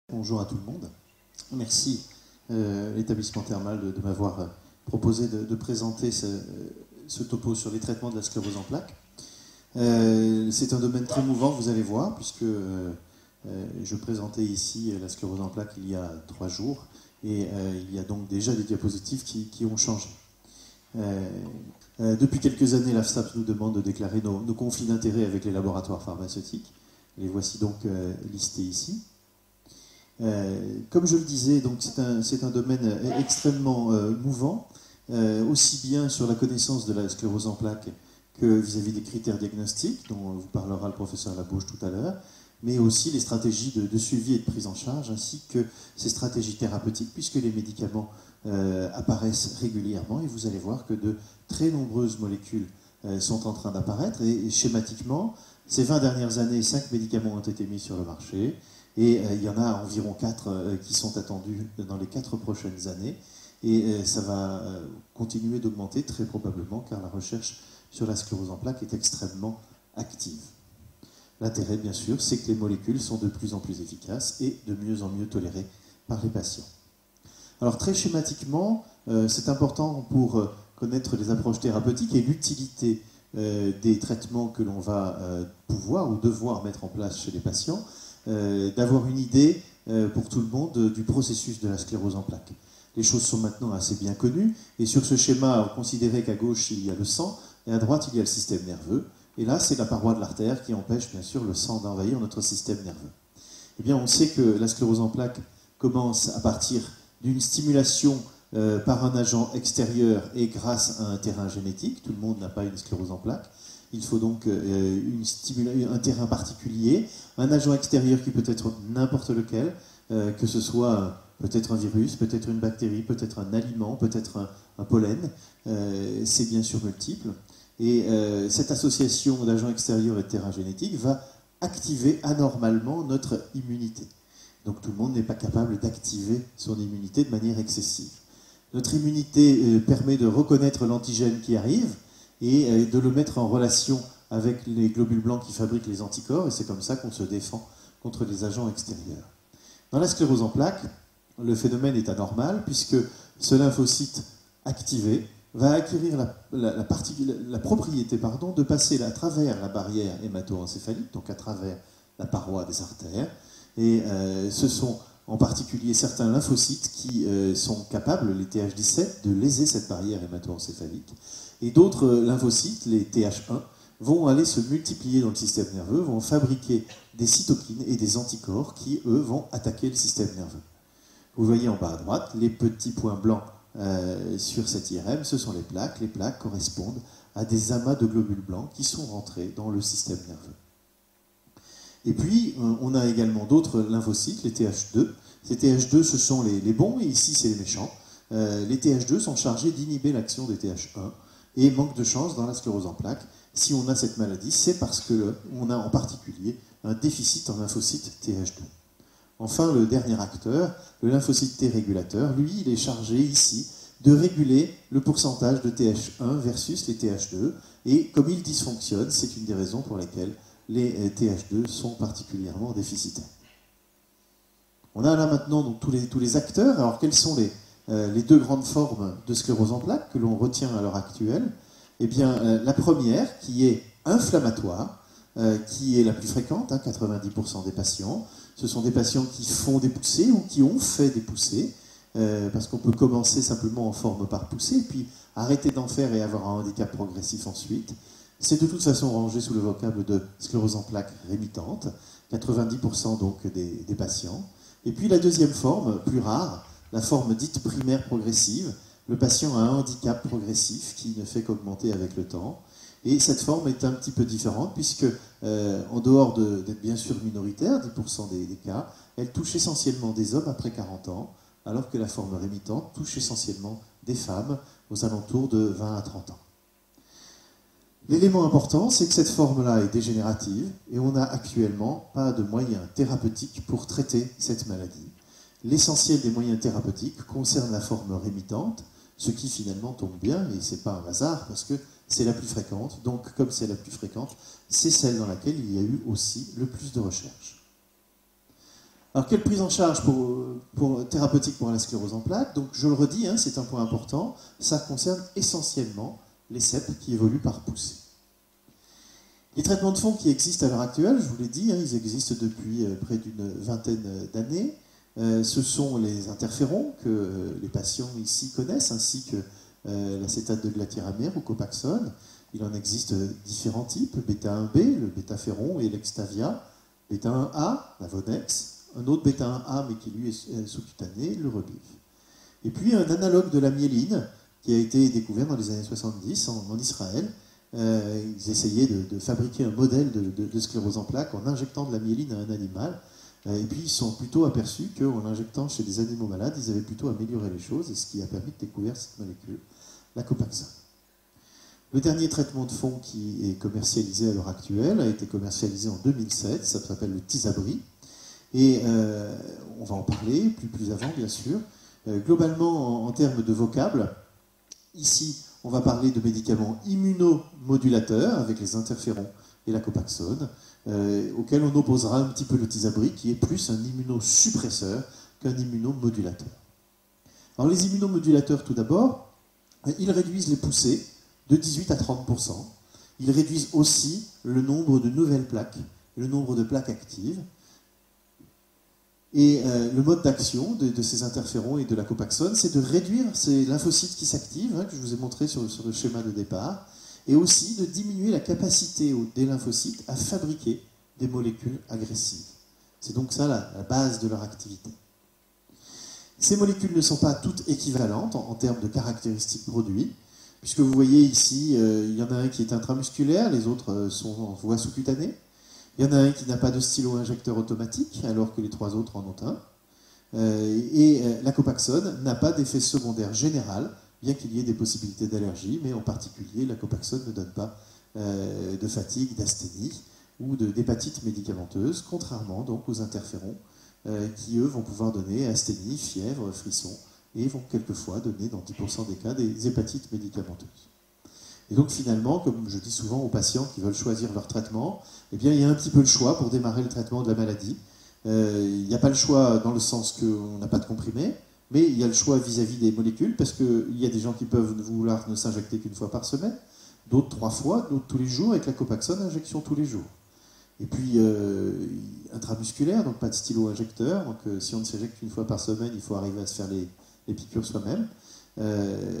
Bonjour à tout le monde. Merci l'établissement thermal de m'avoir proposé de présenter ce topo sur les traitements de la sclérose en plaques. C'est un domaine très mouvant, vous allez voir, puisque je présentais ici la sclérose en plaques il y a 3 jours, et il y a donc déjà des diapositives qui ont changé. Depuis quelques années, l'AFSAP nous demande de déclarer nos conflits d'intérêts avec les laboratoires pharmaceutiques. Les voici donc listés ici. Comme je le disais, donc c'est un domaine extrêmement mouvant, aussi bien sur la connaissance de la sclérose en plaques que vis-à-vis des critères diagnostiques, dont vous parlera le professeur Labauche tout à l'heure, mais aussi les stratégies de suivi et de prise en charge, ainsi que ces stratégies thérapeutiques, puisque les médicaments apparaissent régulièrement, et vous allez voir que de très nombreuses molécules sont en train d'apparaître, et schématiquement, ces 20 dernières années, 5 médicaments ont été mis sur le marché, et il y en a environ 4 qui sont attendus dans les 4 prochaines années. Et ça va continuer d'augmenter très probablement, car la recherche sur la sclérose en plaques est extrêmement active. L'intérêt, bien sûr, c'est que les molécules sont de plus en plus efficaces et de mieux en mieux tolérées par les patients. Alors très schématiquement, c'est important pour connaître les approches thérapeutiques et l'utilité des traitements que l'on va pouvoir ou devoir mettre en place chez les patients, d'avoir une idée pour tout le monde du processus de la sclérose en plaques. Les choses sont maintenant assez bien connues, et sur ce schéma, considérez qu'à gauche il y a le sang, et à droite il y a le système nerveux, et là c'est la paroi de l'artère qui empêche bien sûr le sang d'envahir notre système nerveux. Eh bien on sait que la sclérose en plaques commence à partir d'une stimulation par un agent extérieur et grâce à un terrain génétique. Tout le monde n'a pas une sclérose en plaques. Il faut donc un terrain particulier, un agent extérieur qui peut être n'importe lequel, que ce soit peut-être un virus, peut-être une bactérie, peut-être un aliment, peut-être un pollen. C'est bien sûr multiple. Et cette association d'agents extérieurs et de terrain génétique va activer anormalement notre immunité. Donc tout le monde n'est pas capable d'activer son immunité de manière excessive. Notre immunité permet de reconnaître l'antigène qui arrive, et de le mettre en relation avec les globules blancs qui fabriquent les anticorps, et c'est comme ça qu'on se défend contre les agents extérieurs. Dans la sclérose en plaques, le phénomène est anormal, puisque ce lymphocyte activé va acquérir la propriété de passer à travers la barrière hémato-encéphalique, donc à travers la paroi des artères, et ce sont en particulier certains lymphocytes qui sont capables, les Th17, de léser cette barrière hémato-encéphalique. Et d'autres lymphocytes, les Th1, vont aller se multiplier dans le système nerveux, vont fabriquer des cytokines et des anticorps qui, eux, vont attaquer le système nerveux. Vous voyez en bas à droite, les petits points blancs sur cet IRM, ce sont les plaques. Les plaques correspondent à des amas de globules blancs qui sont rentrés dans le système nerveux. Et puis, on a également d'autres lymphocytes, les Th2. Ces Th2, ce sont les bons, et ici, c'est les méchants. Les Th2 sont chargés d'inhiber l'action des Th1, et manque de chance dans la sclérose en plaques. Si on a cette maladie, c'est parce qu'on a en particulier un déficit en lymphocyte Th2. Enfin, le dernier acteur, le lymphocyte T régulateur, lui, il est chargé ici de réguler le pourcentage de Th1 versus les Th2, et comme il dysfonctionne, c'est une des raisons pour lesquelles les Th2 sont particulièrement déficitaires. On a là maintenant donc, tous les acteurs. Alors, quels sont les 2 grandes formes de sclérose en plaques que l'on retient à l'heure actuelle? Eh bien, la première, qui est inflammatoire, qui est la plus fréquente, 90% des patients. Ce sont des patients qui font des poussées ou qui ont fait des poussées, parce qu'on peut commencer simplement en forme par poussée, puis arrêter d'en faire et avoir un handicap progressif ensuite. C'est de toute façon rangé sous le vocable de sclérose en plaques rémitante, 90% donc des patients. Et puis la deuxième forme, plus rare, la forme dite primaire progressive, le patient a un handicap progressif qui ne fait qu'augmenter avec le temps. Et cette forme est un petit peu différente puisque, en dehors d'être bien sûr minoritaire, 10% des cas, elle touche essentiellement des hommes après 40 ans, alors que la forme rémitante touche essentiellement des femmes aux alentours de 20 à 30 ans. L'élément important, c'est que cette forme-là est dégénérative et on n'a actuellement pas de moyens thérapeutiques pour traiter cette maladie. L'essentiel des moyens thérapeutiques concerne la forme rémitante, ce qui finalement tombe bien, et ce n'est pas un hasard, parce que c'est la plus fréquente. Donc, comme c'est la plus fréquente, c'est celle dans laquelle il y a eu aussi le plus de recherches. Alors, quelle prise en charge thérapeutique pour la sclérose en plaques? Donc, je le redis, hein, c'est un point important, ça concerne essentiellement les cèpes qui évoluent par poussée. Les traitements de fond qui existent à l'heure actuelle, je vous l'ai dit, hein, ils existent depuis près d'une vingtaine d'années. Ce sont les interférons que les patients ici connaissent, ainsi que l'acétate de glatyramère ou Copaxone. Il en existe différents types, bêta-1B, le bêta-féron et l'extavia, bêta-1A, la Vonex, un autre bêta-1A mais qui lui est sous-cutané, le Rebif. Et puis un analogue de la myéline qui a été découvert dans les années 70 en Israël. Ils essayaient de fabriquer un modèle de sclérose en plaques en injectant de la myéline à un animal. Et puis ils se sont plutôt aperçus qu'en l'injectant chez des animaux malades, ils avaient plutôt amélioré les choses, et ce qui a permis de découvrir cette molécule, la Copaxone. Le dernier traitement de fond qui est commercialisé à l'heure actuelle a été commercialisé en 2007, ça s'appelle le Tysabri, et on va en parler plus avant bien sûr. Globalement, en termes de vocable, ici on va parler de médicaments immunomodulateurs avec les interférons et la Copaxone, auquel on opposera un petit peu le Tysabri qui est plus un immunosuppresseur qu'un immunomodulateur. Alors les immunomodulateurs tout d'abord, ils réduisent les poussées de 18 à 30%. Ils réduisent aussi le nombre de nouvelles plaques, le nombre de plaques actives. Et le mode d'action de ces interférons et de la Copaxone, c'est de réduire ces lymphocytes qui s'activent, hein, que je vous ai montré sur le schéma de départ, et aussi de diminuer la capacité des lymphocytes à fabriquer des molécules agressives. C'est donc ça la base de leur activité. Ces molécules ne sont pas toutes équivalentes en termes de caractéristiques produits, puisque vous voyez ici, il y en a un qui est intramusculaire, les autres sont en voie sous-cutanée. Il y en a un qui n'a pas de stylo-injecteur automatique, alors que les trois autres en ont un. La Copaxone n'a pas d'effet secondaire général, bien qu'il y ait des possibilités d'allergie, mais en particulier, la Copaxone ne donne pas de fatigue, d'asthénie ou d'hépatite médicamenteuse, contrairement donc aux interférons qui, eux, vont pouvoir donner asthénie, fièvre, frisson, et vont quelquefois donner, dans 10% des cas, des hépatites médicamenteuses. Et donc finalement, comme je dis souvent aux patients qui veulent choisir leur traitement, eh bien, il y a un petit peu le choix pour démarrer le traitement de la maladie. Il n'y a pas le choix dans le sens qu'on n'a pas de comprimé, mais il y a le choix vis-à-vis des molécules, parce qu'il y a des gens qui peuvent vouloir ne s'injecter qu'une fois par semaine, d'autres 3 fois, d'autres tous les jours, avec la Copaxone, injection tous les jours. Et puis intramusculaire, donc pas de stylo-injecteur, donc si on ne s'injecte qu'une fois par semaine, il faut arriver à se faire les piqûres soi-même.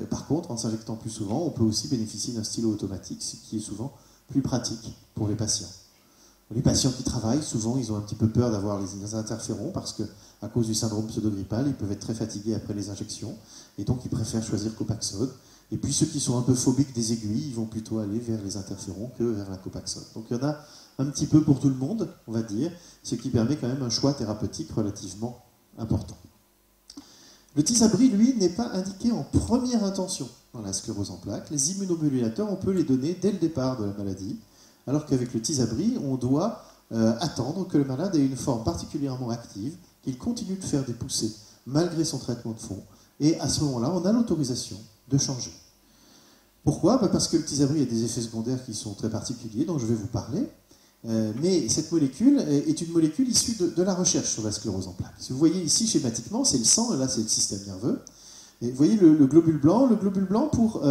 Par contre, en s'injectant plus souvent, on peut aussi bénéficier d'un stylo automatique, ce qui est souvent plus pratique pour les patients. Les patients qui travaillent, souvent, ils ont un petit peu peur d'avoir les interférons parce qu'à cause du syndrome pseudo-grippal, ils peuvent être très fatigués après les injections et donc ils préfèrent choisir Copaxone. Et puis ceux qui sont un peu phobiques des aiguilles, ils vont plutôt aller vers les interférons que vers la Copaxone. Donc il y en a un petit peu pour tout le monde, on va dire, ce qui permet quand même un choix thérapeutique relativement important. Le Tysabri, lui, n'est pas indiqué en première intention dans la sclérose en plaques. Les immunomodulateurs, on peut les donner dès le départ de la maladie, alors qu'avec le Tysabri, on doit attendre que le malade ait une forme particulièrement active, qu'il continue de faire des poussées malgré son traitement de fond, et à ce moment-là, on a l'autorisation de changer. Pourquoi? Parce que le Tysabri a des effets secondaires qui sont très particuliers, dont je vais vous parler. Mais cette molécule est une molécule issue de la recherche sur la sclérose en plaques. Si vous voyez ici schématiquement, c'est le sang, et là c'est le système nerveux. Et vous voyez le globule blanc pour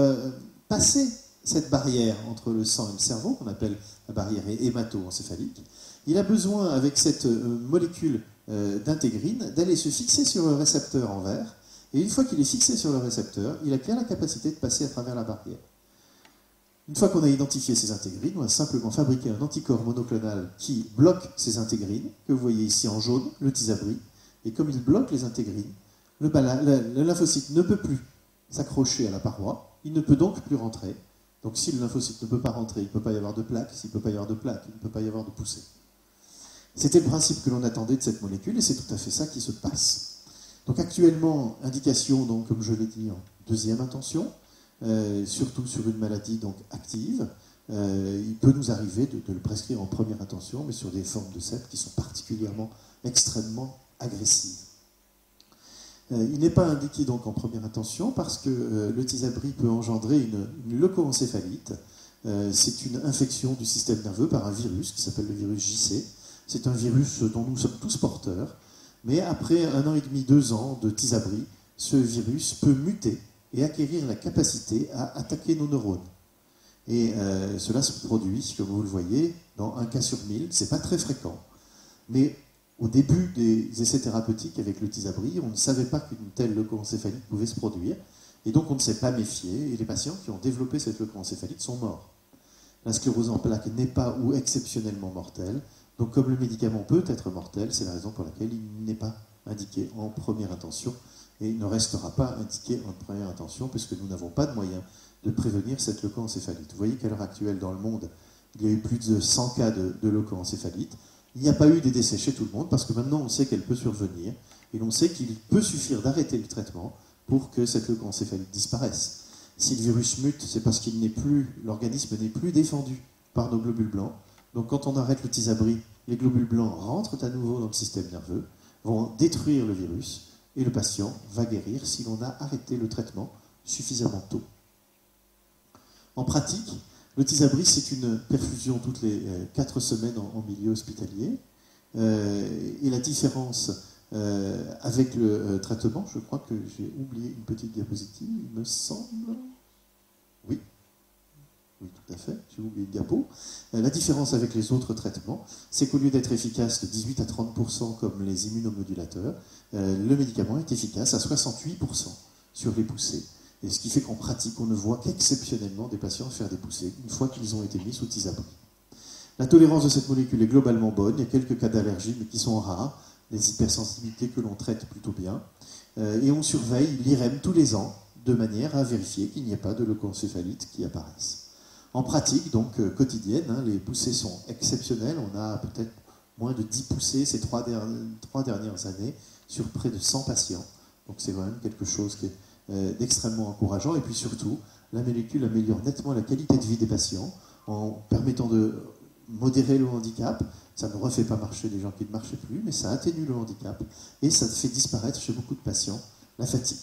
passer cette barrière entre le sang et le cerveau, qu'on appelle la barrière hémato-encéphalique, il a besoin, avec cette molécule d'intégrine, d'aller se fixer sur le récepteur en vert, et une fois qu'il est fixé sur le récepteur, il acquiert la capacité de passer à travers la barrière. Une fois qu'on a identifié ces intégrines, on va simplement fabriquer un anticorps monoclonal qui bloque ces intégrines, que vous voyez ici en jaune, le Tysabri, et comme il bloque les intégrines, le lymphocyte ne peut plus s'accrocher à la paroi, il ne peut donc plus rentrer. Donc si le lymphocyte ne peut pas rentrer, il ne peut pas y avoir de plaque, s'il ne peut pas y avoir de plaque, il ne peut pas y avoir de poussée. C'était le principe que l'on attendait de cette molécule, et c'est tout à fait ça qui se passe. Donc actuellement, indication, donc, comme je l'ai dit, en deuxième intention, surtout sur une maladie donc active. Il peut nous arriver de le prescrire en première intention, mais sur des formes de cèpes qui sont particulièrement extrêmement agressives. Il n'est pas indiqué donc en première intention parce que le Tysabri peut engendrer une leucoencéphalite. C'est une infection du système nerveux par un virus qui s'appelle le virus JC. C'est un virus dont nous sommes tous porteurs, Mais après 1 an et demi, 2 ans de Tysabri, ce virus peut muter et acquérir la capacité à attaquer nos neurones. Et cela se produit, comme vous le voyez, dans 1 cas sur 1000. Ce n'est pas très fréquent. Mais au début des essais thérapeutiques avec le Tysabri, on ne savait pas qu'une telle leucoencéphalite pouvait se produire. Et donc on ne s'est pas méfié. Et les patients qui ont développé cette leucoencéphalite sont morts. La sclérose en plaques n'est pas ou exceptionnellement mortelle. Donc comme le médicament peut être mortel, c'est la raison pour laquelle il n'est pas indiqué en première intention et il ne restera pas indiqué en première intention puisque nous n'avons pas de moyens de prévenir cette leucoencéphalite. Vous voyez qu'à l'heure actuelle dans le monde, il y a eu plus de 100 cas de leucoencéphalite. Il n'y a pas eu des décès chez tout le monde parce que maintenant on sait qu'elle peut survenir et l'on sait qu'il peut suffire d'arrêter le traitement pour que cette leucoencéphalite disparaisse. Si le virus mute, c'est parce qu'il n'est plus, l'organisme n'est plus défendu par nos globules blancs. Donc quand on arrête le Tysabri, les globules blancs rentrent à nouveau dans le système nerveux, vont détruire le virus, et le patient va guérir si l'on a arrêté le traitement suffisamment tôt. En pratique, le Tysabri, c'est une perfusion toutes les 4 semaines en milieu hospitalier. Et la différence avec le traitement, je crois que j'ai oublié une petite diapositive, il me semble. Oui. Oui, tout à fait, j'ai oublié le diapo. La différence avec les autres traitements, c'est qu'au lieu d'être efficace de 18 à 30% comme les immunomodulateurs, le médicament est efficace à 68% sur les poussées. Et ce qui fait qu'en pratique, on ne voit qu'exceptionnellement des patients faire des poussées une fois qu'ils ont été mis sous Tysabri. La tolérance de cette molécule est globalement bonne, il y a quelques cas d'allergie, mais qui sont rares, des hypersensibilités que l'on traite plutôt bien. Et on surveille l'IREM tous les ans, de manière à vérifier qu'il n'y ait pas de leucoencéphalite qui apparaissent. En pratique, donc quotidienne, les poussées sont exceptionnelles. On a peut-être moins de 10 poussées ces 3 dernières années sur près de 100 patients. Donc c'est quand même quelque chose qui est d'extrêmement encourageant. Et puis surtout, la molécule améliore nettement la qualité de vie des patients en permettant de modérer le handicap. Ça ne refait pas marcher les gens qui ne marchaient plus, mais ça atténue le handicap et ça fait disparaître chez beaucoup de patients la fatigue.